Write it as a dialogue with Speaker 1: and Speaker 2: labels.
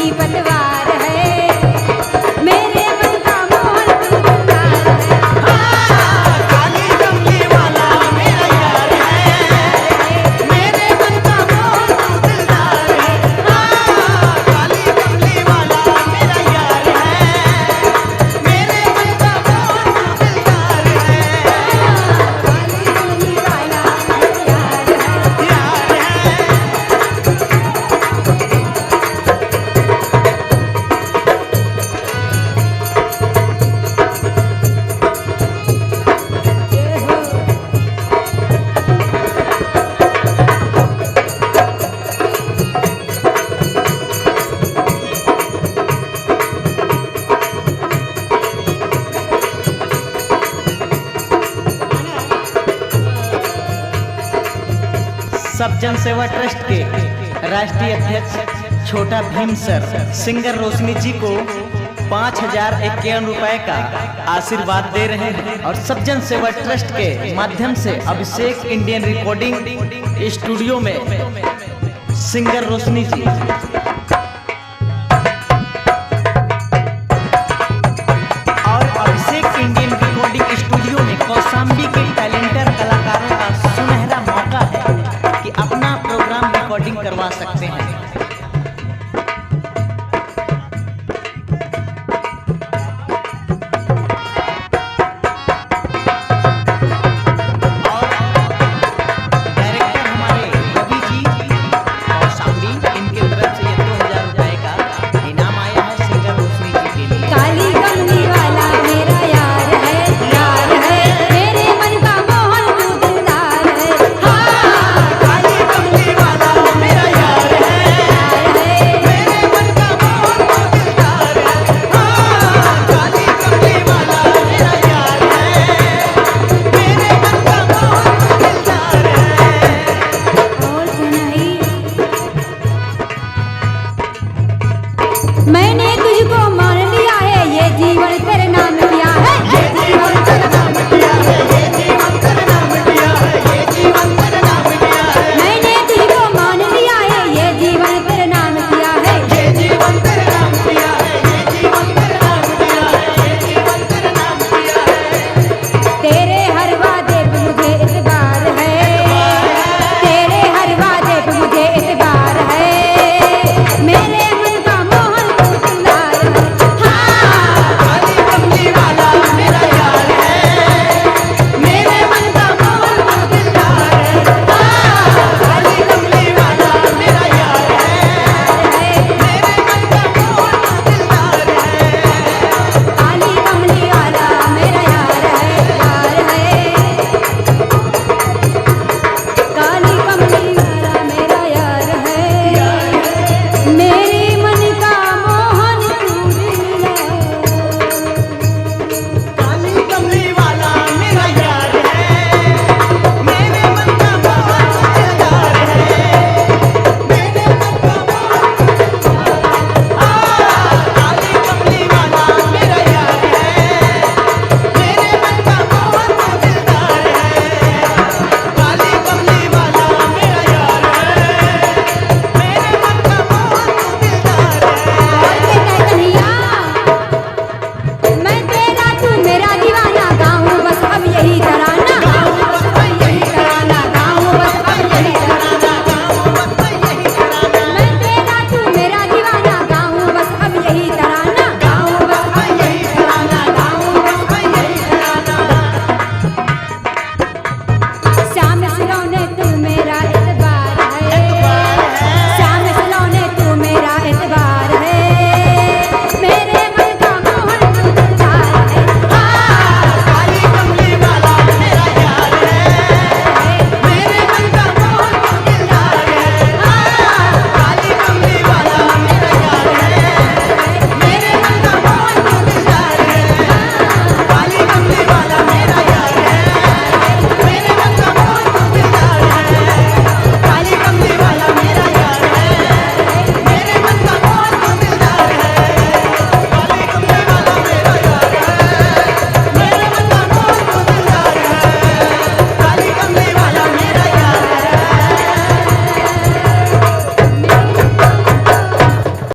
Speaker 1: की पतवार है, मेरे मन का मोहन तू दिलदार है।
Speaker 2: काली कमली वाला मेरा यार है, मेरे मन का मोहन तू दिलदार है। काली कमली वाला मेरा यार है, मेरे मन का मोहन तू दिलदार है।
Speaker 1: काली कमली वाला मेरा यार है।
Speaker 3: सब जन सेवा ट्रस्ट के राष्ट्रीय अध्यक्ष छोटा भीम सर सिंगर रोशनी जी को 5051 रुपए का आशीर्वाद दे रहे हैं। और सब जन सेवा ट्रस्ट के माध्यम से अभिषेक इंडियन रिकॉर्डिंग स्टूडियो में सिंगर रोशनी जी और अभिषेक इंडियन रिकॉर्डिंग स्टूडियो में कौशाम्बी के टैलेंटेड कलाकारों का सुनहरा मौका है कि अपना प्रोग्राम रिकॉर्डिंग करवा सकते हैं। और डायरेक्टर हमारे रवि जी कौशाम्बी, इनके तरफ से ये 2000 रुपए का इनाम आया है सिंगर रोशनी जी के लिए।
Speaker 1: काली कमली वाला मेरा यार है, मेरे मन का मोहन तू दिलदार है।
Speaker 2: काली कमली वाला मेरा यार है, मेरे मन का मोहन तू दिलदार है। काली कमली वाला मेरा यार है, मेरे मन का मोहन तू दिलदार है।
Speaker 1: और सुनाई मैंने तुझको मान लिया है, ये जीवन